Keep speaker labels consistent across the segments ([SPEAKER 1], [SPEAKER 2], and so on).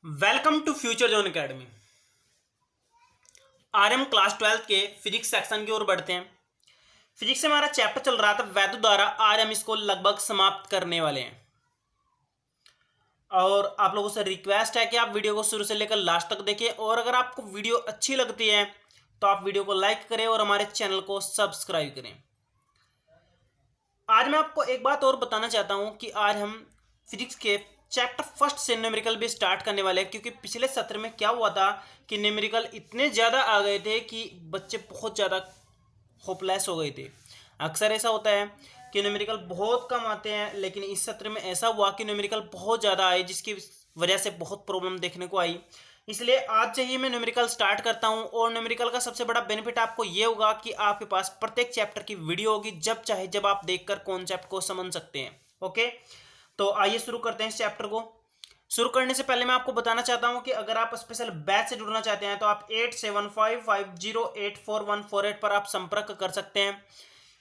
[SPEAKER 1] Welcome to future zone academy. आज हम class 12 के फिजिक्स सेक्शन की ओर बढ़ते हैं। फिजिक्स से हमारा चैप्टर चल रहा था वैद्युत द्वारा। आज हम इसको लगभग समाप्त करने वाले हैं और आप लोगों से रिक्वेस्ट है कि आप वीडियो को शुरू से लेकर लास्ट तक देखें और अगर आपको वीडियो अच्छी लगती है तो आप वीडियो को लाइक करें और हमारे चैनल को सब्सक्राइब करें। आज मैं आपको एक बात और बताना चाहता हूं कि आज हम फिजिक्स के चैप्टर फर्स्ट से न्यूमेरिकल भी स्टार्ट करने वाले हैं, क्योंकि पिछले सत्र में क्या हुआ था कि न्यूमेरिकल इतने ज़्यादा आ गए थे कि बच्चे बहुत ज़्यादा होपलेस हो गए थे। अक्सर ऐसा होता है कि न्यूमेरिकल बहुत कम आते हैं, लेकिन इस सत्र में ऐसा हुआ कि न्यूमेरिकल बहुत ज़्यादा आए, जिसकी वजह से बहुत प्रॉब्लम देखने को आई। इसलिए आज से ही मैं न्यूमेरिकल स्टार्ट करता हूं और न्यूमेरिकल का सबसे बड़ा बेनिफिट आपको ये होगा कि आपके पास प्रत्येक चैप्टर की वीडियो होगी, जब चाहे जब आप देखकर कॉन्सेप्ट को समझ सकते हैं। ओके, तो आइए शुरू करते हैं इस चैप्टर को। शुरू करने से पहले मैं आपको बताना चाहता हूं कि अगर आप स्पेशल बैच से जुड़ना चाहते हैं तो आप 8755084148 पर आप संपर्क कर सकते हैं।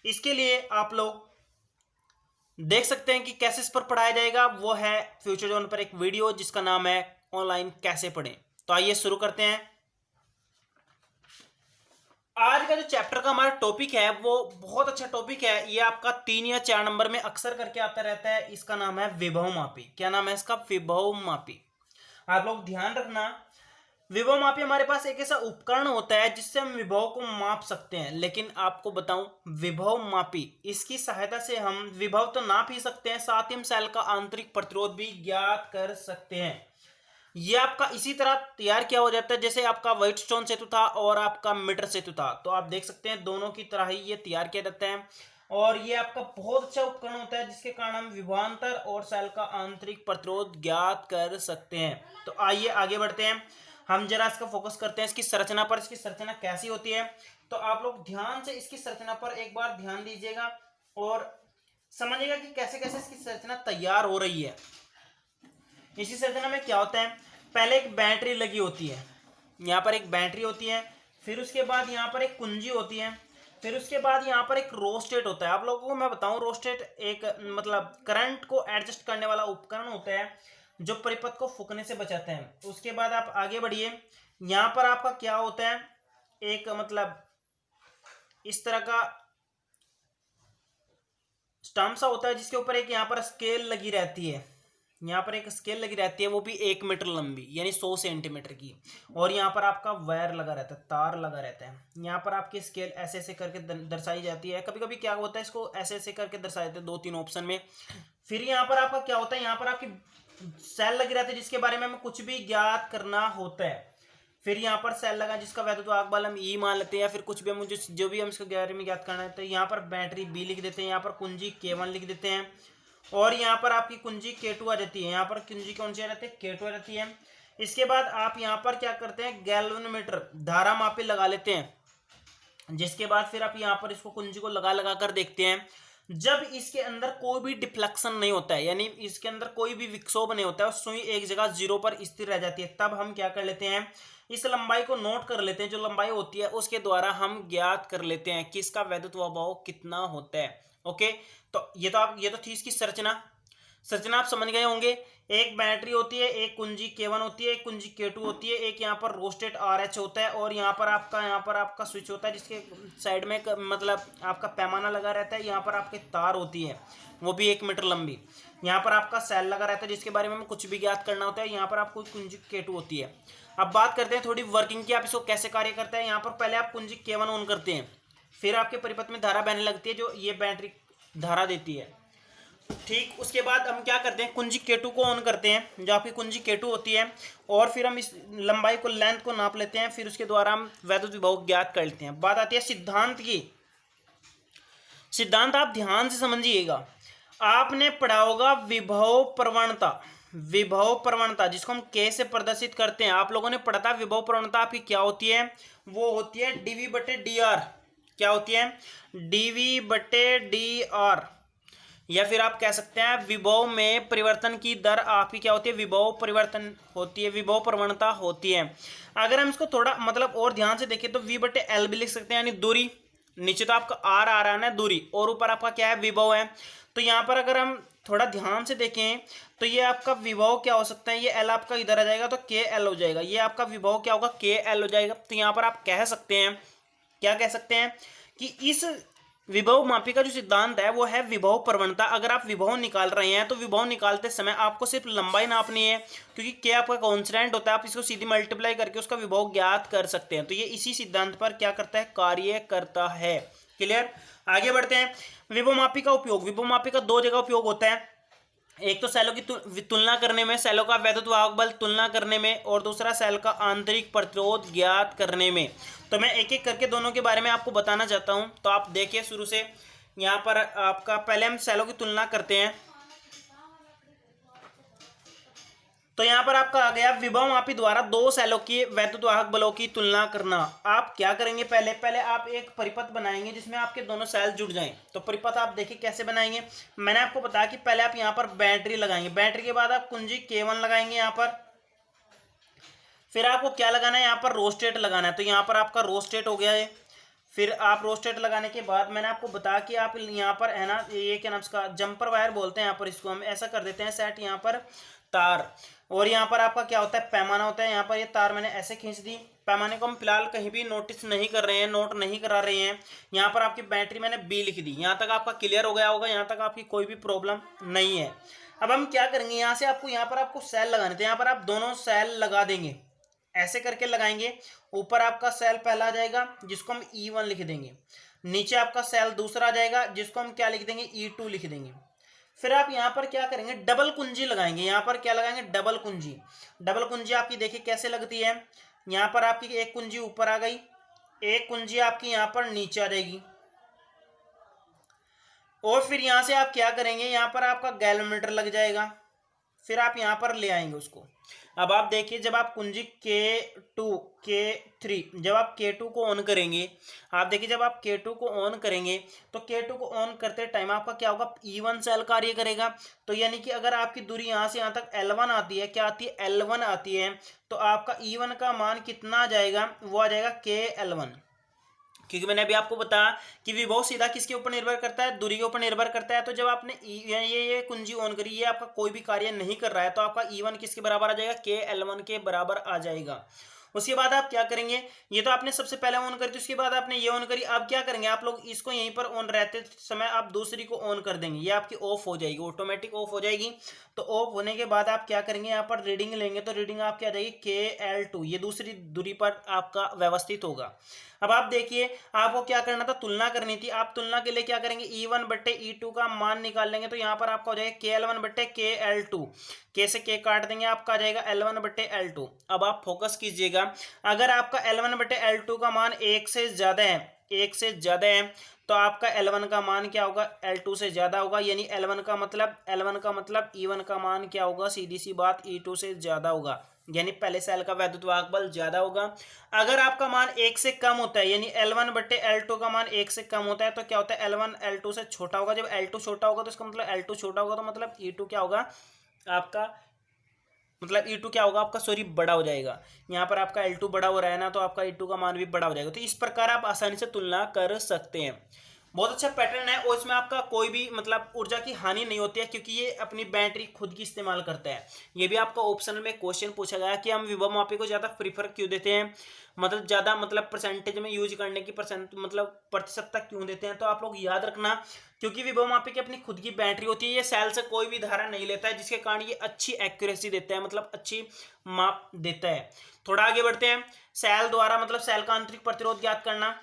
[SPEAKER 1] इसके लिए आप लोग देख सकते हैं कि कैसे इस पर पढ़ाया जाएगा। वो है फ्यूचर जोन पर एक वीडियो जिसका नाम है ऑनलाइन कैसे पढ़ें। तो आइए शुरू करते हैं। आज का जो चैप्टर का हमारा टॉपिक है वो बहुत अच्छा टॉपिक है। ये आपका 3 या 4 नंबर में अक्सर करके आता रहता है। इसका नाम है विभव मापी। क्या नाम है इसका? विभव मापी। आप लोग ध्यान रखना, विभव मापी हमारे पास एक ऐसा उपकरण होता है जिससे हम विभव को माप सकते हैं। लेकिन आपको बताऊं, विभव मापी इसकी सहायता से हम विभव तो नाप ही सकते हैं, साथ ही हम सेल का आंतरिक प्रतिरोध भी ज्ञात कर सकते हैं। ये आपका इसी तरह तैयार किया हो जाता है जैसे आपका व्हाइटस्टोन सेतु था और आपका मीटर सेतु था। तो आप देख सकते हैं दोनों की तरह ही ये तैयार किया जाता है और ये आपका बहुत अच्छा उपकरण होता है जिसके कारण हम विभवांतर और सेल का आंतरिक प्रतिरोध ज्ञात कर सकते हैं। तो आइए आगे बढ़ते हैं। हम जरा इसका फोकस करते हैं इसकी संरचना पर। इसकी संरचना कैसी होती है तो आप लोग ध्यान से इसकी संरचना पर एक बार ध्यान दीजिएगा और समझिएगा कि कैसे कैसे इसकी संरचना तैयार हो रही है। इसी संरचना में क्या होता है, पहले एक बैटरी लगी होती है, यहाँ पर एक बैटरी होती है, फिर उसके बाद यहाँ पर एक कुंजी होती है, फिर उसके बाद यहाँ पर एक रोस्टेट होता है। आप लोगों को मैं बताऊं, रोस्टेट एक मतलब करंट को एडजस्ट करने वाला उपकरण होता है जो परिपथ को फूकने से बचाता है। उसके बाद आप आगे बढ़िए, यहाँ पर आपका क्या होता है, एक मतलब इस तरह का स्टम्प सा होता है जिसके ऊपर एक यहाँ पर स्केल लगी रहती है। यहाँ पर एक स्केल लगी रहती है, वो भी 1 मीटर लंबी यानी 100 सेंटीमीटर की। और यहाँ पर आपका वायर लगा रहता है, तार लगा रहता है। यहाँ पर आपकी स्केल ऐसे ऐसे करके दर्शाई जाती है। कभी कभी क्या होता है, इसको ऐसे ऐसे करके दर्शाए जाते हैं 2-3 ऑप्शन में। फिर यहाँ पर आपका क्या होता है, यहाँ पर आपकी सेल लगी रहती है जिसके बारे में हमें कुछ भी ज्ञात करना होता है। फिर यहाँ पर सेल लगा जिसका वैद्युत वाहक बल हम ई मान लेते हैं, या फिर कुछ भी हम जो भी हम इसके बारे में ज्ञात करना है। तो यहाँ पर बैटरी बी लिख देते हैं, यहाँ पर कुंजी K1 लिख देते हैं और यहाँ पर आपकी कुंजी K2 आ जाती है। यहाँ पर कुंजी कौन सी आ जाती है? K2 आ जाती है। इसके बाद आप यहाँ पर क्या करते हैं, गैल्वेनोमीटर धारा मापी लगा लेते हैं, जिसके बाद फिर आप यहाँ पर इसको कुंजी को लगा लगा कर देखते हैं। जब इसके अंदर कोई भी डिफ्लेक्शन नहीं होता है, यानी इसके अंदर कोई भी विक्षोभ नहीं होता है, सुई एक जगह 0 पर स्थिर रह जाती है, तब हम क्या कर लेते हैं, इस लंबाई को नोट कर लेते हैं। जो लंबाई होती है उसके द्वारा हम ज्ञात कर लेते हैं कि इसका वैद्युत प्रभाव कितना होता है। ओके, तो ये तो थी इसकी संरचना आप समझ गए होंगे। एक बैटरी होती है, एक कुंजी K1 होती है, एक कुंजी K2 होती है, एक यहाँ पर रोस्टेट RH होता है और यहाँ पर आपका स्विच होता है जिसके साइड में मतलब आपका पैमाना लगा रहता है। यहाँ पर आपकी तार होती है, वो भी 1 मीटर लंबी। यहाँ पर आपका सेल लगा रहता है जिसके बारे में हमें कुछ भी ज्ञात करना होता है। यहाँ पर आपको कुंजी K2 होती है। अब बात करते हैं थोड़ी वर्किंग की, आप इसको कैसे कार्य करता है। यहाँ पर पहले आप कुंजी K1 ऑन करते हैं, फिर आपके परिपथ में धारा बहने लगती है जो ये बैटरी धारा देती है। ठीक, उसके बाद हम क्या करते हैं, कुंजी K2 को ऑन करते हैं, जो आपकी कुंजी K2 होती है, और फिर हम इस लंबाई को, लेंथ को नाप लेते हैं। फिर उसके द्वारा हम वैद्युत विभव ज्ञात कर लेते हैं। बात आती है सिद्धांत की। सिद्धांत आप ध्यान से समझिएगा। आपने पढ़ा होगा विभव प्रवणता। विभव प्रवणता जिसको हम K से प्रदर्शित करते हैं, आप लोगों ने पढ़ा था। विभव प्रवणता आपकी क्या होती है? वो होती है dV/dr। क्या होती है? dV/dr। या फिर आप कह सकते हैं विभव में परिवर्तन की दर आपकी क्या होती है? विभव परिवर्तन होती है, विभव प्रवणता होती है। अगर हम इसको थोड़ा मतलब और ध्यान से देखें तो V/L भी लिख सकते हैं, यानी दूरी। नीचे तो आपका R आ रहा है ना, दूरी, और ऊपर आपका क्या है? विभव है। तो यहाँ पर अगर हम थोड़ा ध्यान से देखें तो ये आपका विभव क्या हो सकता है, ये एल आपका इधर आ जाएगा तो के एल हो जाएगा, ये आपका विभव क्या होगा, के एल हो जाएगा। तो यहाँ पर आप कह सकते हैं, क्या कह सकते हैं कि इस विभव मापी का जो सिद्धांत है वो है विभव प्रवणता। अगर आप विभव निकाल रहे हैं तो विभव निकालते समय आपको सिर्फ लंबाई नापनी है, क्योंकि के आपका कांस्टेंट होता है, आप इसको सीधी मल्टीप्लाई करके उसका विभव ज्ञात कर सकते हैं। तो ये इसी सिद्धांत पर क्या करता है, कार्य करता है। क्लियर, आगे बढ़ते हैं। विभव मापी का उपयोग, विभव मापी का दो जगह उपयोग होता है, एक तो सेलों की तुलना करने में, सेलों का वैद्युत वाहक बल तुलना करने में, और दूसरा सेल का आंतरिक प्रतिरोध ज्ञात करने में। तो मैं एक एक करके दोनों के बारे में आपको बताना चाहता हूं। तो आप देखिए शुरू से, यहाँ पर आपका पहले हम सेलों की तुलना करते हैं। तो यहाँ पर आपका आ गया विभव मापी द्वारा दो सेलों की वैद्युत वाहक बलों की तुलना करना। आप क्या करेंगे, पहले आप एक परिपथ बनाएंगे जिसमें आपके दोनों सेल जुड़ जाएं। तो परिपथ आप देखिए कैसे बनाएंगे। मैंने आपको बताया कि पहले आप यहाँ पर बैटरी लगाएंगे, बैटरी के बाद आप कुंजी K1 लगाएंगे यहाँ पर, फिर आपको क्या लगाना है, यहाँ पर रोस्टेट लगाना है। तो यहाँ पर आपका रोस्टेट हो गया है। फिर आप रोस्टेट लगाने के बाद मैंने आपको बताया कि आप यहाँ पर है ना, ये क्या नाम इसका, जंपर वायर बोलते हैं यहाँ पर, इसको हम ऐसा कर देते हैं सेट, यहाँ पर तार, और यहाँ पर आपका क्या होता है, पैमाना होता है। यहाँ पर ये तार मैंने ऐसे खींच दी, पैमाने को हम फिलहाल कहीं भी नोटिस नहीं कर रहे हैं, नोट नहीं करा रहे हैं। यहाँ पर आपकी बैटरी मैंने बी लिख दी। यहाँ तक आपका क्लियर हो गया होगा, यहाँ तक आपकी कोई भी प्रॉब्लम नहीं है। अब हम क्या करेंगे, यहाँ से आपको यहाँ पर आपको सेल लगाने थे, यहाँ पर आप दोनों सेल लगा देंगे, ऐसे करके लगाएंगे। ऊपर आपका सेल पहला आ जाएगा जिसको हम E1 लिख देंगे, नीचे आपका सेल दूसरा आ जाएगा जिसको हम क्या लिख देंगे, E2 लिख देंगे। फिर आप यहाँ पर क्या करेंगे, डबल कुंजी लगाएंगे। यहाँ पर क्या लगाएंगे, डबल कुंजी। डबल कुंजी आपकी देखिए कैसे लगती है, यहाँ पर आपकी एक कुंजी ऊपर आ गई, एक कुंजी आपकी यहाँ पर नीचे आ जाएगी, और फिर यहाँ से आप क्या करेंगे, यहाँ पर आपका गैलोमीटर लग जाएगा। फिर आप यहाँ पर ले आएंगे उसको। अब आप देखिए, जब आप कुंजी K2 K3, जब आप K2 को ऑन करेंगे, आप देखिए जब आप K2 को ऑन करेंगे तो K2 को ऑन करते टाइम आपका क्या होगा, E1 सेल कार्य करेगा। तो यानी कि अगर आपकी दूरी यहाँ से यहाँ तक L1 आती है, क्या आती है, L1 आती है, तो आपका E1 का मान कितना आ जाएगा, वो आ जाएगा KL1। क्योंकि मैंने अभी आपको बताया कि विभव सीधा किसके ऊपर निर्भर करता है, दूरी के ऊपर निर्भर करता है। तो जब आपने ये कुंजी ऑन करी, ये आपका कोई भी कार्य नहीं कर रहा है, तो आपका E1 किसके बराबर आ जाएगा, KL1 के बराबर आ जाएगा। उसके बाद आप क्या करेंगे, ये तो आपने सबसे पहले ऑन करी थी, उसके बाद आपने ये ऑन करी। अब क्या करेंगे आप लोग, इसको यहीं पर ऑन रहते समय आप दूसरी को ऑन कर देंगे, ये आपकी ऑफ हो जाएगी, ऑटोमेटिक ऑफ हो जाएगी। तो ऑफ होने के बाद आप क्या करेंगे, यहाँ पर रीडिंग लेंगे, तो रीडिंग आपकी आ जाएगी KL2, ये दूसरी दूरी पर आपका व्यवस्थित होगा। अब आप देखिए, आपको क्या करना था, तुलना करनी थी। आप तुलना के लिए क्या करेंगे, E1 बट्टे E2 का मान निकाल लेंगे। तो यहाँ पर आपका हो जाएगा KL1 बट्टे KL2, के से के काट देंगे, आपका आ जाएगा L1 बट्टे L2। अब आप फोकस कीजिएगा, अगर आपका L1 बट्टे L2 का मान 1 से ज़्यादा है, 1 से ज़्यादा है, तो आपका L1 का मान क्या होगा, L2 से ज़्यादा होगा। यानी L1 का मतलब E1 का मान क्या होगा, सीधी सी बात, E2 से ज़्यादा होगा। यानी पहले सेल का वैद्युत वाहक बल ज्यादा होगा। अगर आपका मान 1 से कम होता है, यानी L1 बट्टे L2 का मान 1 से कम होता है, तो क्या होता है, L1 L2 से छोटा होगा। जब L2 छोटा होगा तो इसका मतलब L2 छोटा होगा, तो मतलब E2 क्या होगा आपका, मतलब E2 क्या होगा आपका, सॉरी, बड़ा हो जाएगा। यहाँ पर आपका L2 बड़ा हो रहा है ना, तो आपका E2 का मान भी बड़ा हो जाएगा। तो इस प्रकार आप आसानी से तुलना कर सकते हैं। बहुत अच्छा पैटर्न है, और इसमें आपका कोई भी मतलब ऊर्जा की हानि नहीं होती है, क्योंकि ये अपनी बैटरी खुद की इस्तेमाल करता है। ये भी आपका ऑप्शनल में क्वेश्चन पूछा गया कि हम विभव मापी को ज़्यादा प्रीफर क्यों देते हैं, मतलब ज़्यादा मतलब परसेंटेज में यूज करने की मतलब प्रतिशत तक क्यों देते हैं। तो आप लोग याद रखना, क्योंकि विभव मापी की अपनी खुद की बैटरी होती है, ये सेल से कोई भी धारा नहीं लेता है, जिसके कारण ये अच्छी एक्यूरेसी देता है, मतलब अच्छी माप देता है। थोड़ा आगे बढ़ते हैं, सेल द्वारा मतलब सेल का आंतरिक प्रतिरोध ज्ञात करना।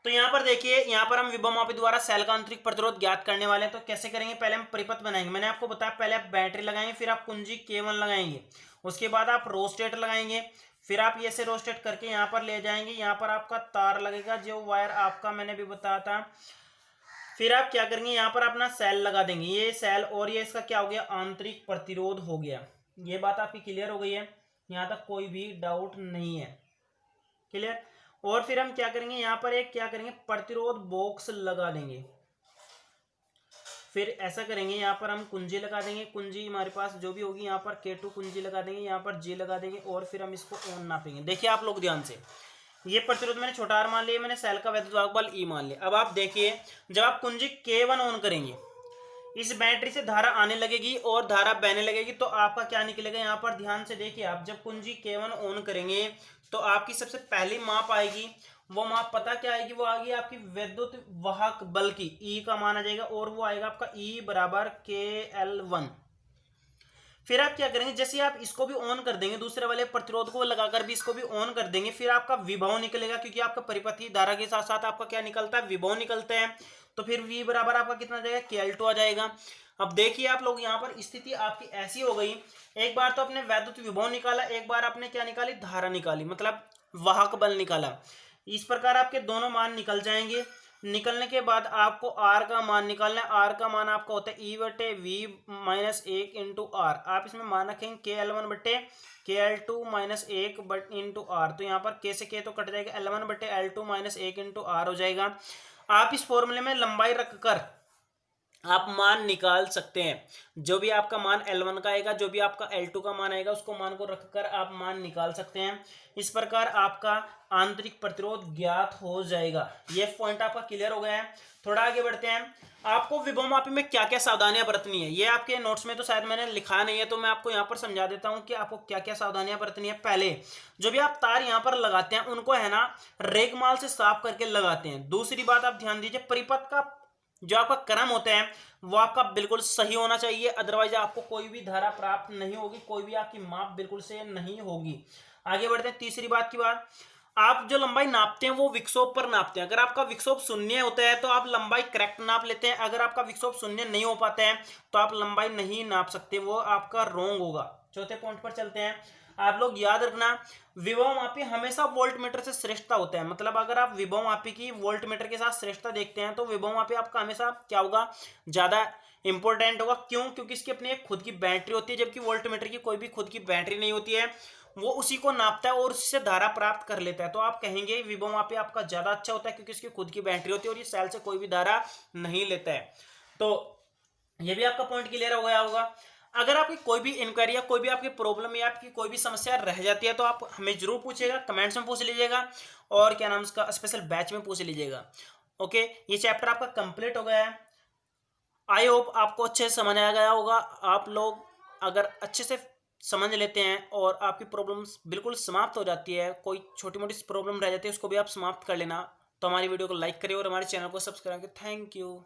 [SPEAKER 1] तो यहाँ पर देखिए, यहाँ पर हम विभव मापी द्वारा सेल का आंतरिक प्रतिरोध ज्ञात करने वाले हैं। तो कैसे करेंगे, पहले हम परिपथ बनाएंगे। मैंने आपको बताया, पहले आप बैटरी लगाएंगे, फिर आप कुंजी K1 लगाएंगे, उसके बाद आप रोस्टेट लगाएंगे, फिर आप ये से रोस्टेट करके यहाँ पर ले जाएंगे। यहाँ पर आपका तार लगेगा, जो वायर आपका मैंने भी बताया था। फिर आप क्या करेंगे, यहाँ पर अपना सेल लगा देंगे, ये सेल, और ये इसका क्या हो गया, आंतरिक प्रतिरोध हो गया। ये बात आपकी क्लियर हो गई है, यहाँ तक कोई भी डाउट नहीं है, क्लियर। और फिर हम क्या करेंगे, यहाँ पर एक क्या करेंगे, प्रतिरोध बॉक्स लगा देंगे। फिर ऐसा करेंगे, यहाँ पर हम कुंजी लगा देंगे, कुंजी हमारे पास जो भी होगी, यहाँ पर K2 कुंजी लगा देंगे, यहाँ पर G लगा देंगे, और फिर हम इसको ऑन नापेंगे। देखिए आप लोग ध्यान से, ये प्रतिरोध मैंने छोटा r मान लिया, मैंने सेल का वैद्युत वाहक बल E मान लिया। अब आप देखिए, जब आप कुंजी K1 ऑन करेंगे, इस बैटरी से धारा आने लगेगी और धारा बहने लगेगी, तो आपका क्या निकलेगा यहाँ पर ध्यान से देखिए आप। जब कुंजी K1 ऑन करेंगे तो आपकी सबसे पहली माप आएगी, वो माप पता क्या आएगी, वो आएगी आपकी विद्युत वाहक बल की, ई का मान आ जाएगा, और वो आएगा आपका ई बराबर KL1। फिर आप क्या करेंगे, जैसे आप इसको भी ऑन कर देंगे, दूसरे वाले प्रतिरोध को लगाकर भी इसको भी ऑन कर देंगे, फिर आपका विभव निकलेगा, क्योंकि आपका परिपथी धारा के साथ साथ आपका क्या निकलता है, विभव निकलता है। तो फिर V बराबर आपका कितना आ जाएगा, KL2 आ जाएगा। अब देखिए आप लोग, यहाँ पर स्थिति आपकी ऐसी हो गई, एक बार तो अपने वैद्युत विभव निकाला, एक बार आपने क्या निकाली, धारा निकाली, मतलब वाहक बल निकाला। इस प्रकार आपके दोनों मान निकल जाएंगे। निकलने के बाद आपको R का मान निकालना है। R का मान आपका होता है E बटे V माइनस 1 इंटू R। आप इसमें मान रखेंगे KL1 बटे KL2 माइनस 1 इंटू R। तो यहाँ पर K से K तो कट जाएगा, L1 बटे L2 माइनस 1 इंटू R हो जाएगा। आप इस फॉर्मूले में लंबाई रखकर आप मान निकाल सकते हैं। जो भी आपका मान L1 का आएगा, जो भी आपका L2 का मान आएगा, उसको मान को रखकर आप मान निकाल सकते हैं। इस प्रकार आपका आंतरिक प्रतिरोध ज्ञात हो जाएगा। ये पॉइंट आपका क्लियर हो गया है। थोड़ा आगे बढ़ते हैं। आपको विभव मापी में क्या क्या सावधानियां बरतनी है, ये आपके नोट्स में तो शायद मैंने लिखा नहीं है, तो मैं आपको यहाँ पर समझा देता हूँ कि आपको क्या क्या सावधानियां बरतनी है। पहले जो भी आप तार यहाँ पर लगाते हैं, उनको है ना रेगमाल से साफ करके लगाते हैं। दूसरी बात आप ध्यान दीजिए, परिपथ का जो आपका क्रम होता है वो आपका बिल्कुल सही होना चाहिए, अदरवाइज आपको कोई भी धारा प्राप्त नहीं होगी, कोई भी आपकी माप बिल्कुल से नहीं होगी। आगे बढ़ते हैं तीसरी बात की बात, आप जो लंबाई नापते हैं वो विक्षोभ पर नापते हैं। अगर आपका विक्षोभ शून्य होता है तो आप लंबाई करेक्ट नाप लेते हैं, अगर आपका विक्षोभ शून्य नहीं हो पाता है तो आप लंबाई नहीं नाप सकते, वो आपका रॉन्ग होगा। चौथे पॉइंट पर चलते हैं। आप लोग याद रखना, विभव मापी हमेशा वोल्टमीटर से श्रेष्ठता होता है। मतलब अगर आप विभव मापी की वोल्टमीटर के साथ श्रेष्ठता देखते हैं तो विभव मापी आपका हमेशा क्या होगा, ज्यादा इंपॉर्टेंट होगा। क्यों? क्योंकि इसकी अपनी एक खुद की बैटरी होती है, जबकि वोल्टमीटर की कोई भी खुद की बैटरी नहीं होती है। वो उसी को नापता है और उससे धारा प्राप्त कर लेता है। तो आप कहेंगे विभव मापी आपका ज्यादा अच्छा होता है, क्योंकि इसकी खुद की बैटरी होती है और ये सेल से कोई भी धारा नहीं लेता है। तो ये भी आपका पॉइंट क्लियर हो गया होगा। अगर आपकी कोई भी इंक्वायरी या कोई भी आपकी प्रॉब्लम या आपकी कोई भी समस्या रह जाती है तो आप हमें जरूर पूछिएगा, कमेंट्स में पूछ लीजिएगा, और क्या नाम उसका स्पेशल बैच में पूछ लीजिएगा। ओके, ये चैप्टर आपका कंप्लीट हो गया है। आई होप आपको अच्छे से समझ आ गया होगा। आप लोग अगर अच्छे से समझ लेते हैं और आपकी प्रॉब्लम्स बिल्कुल समाप्त हो जाती है, कोई छोटी मोटी प्रॉब्लम रह जाती है उसको भी आप समाप्त कर लेना, तो हमारी वीडियो को लाइक करिए और हमारे चैनल को सब्सक्राइब करें। Thank you.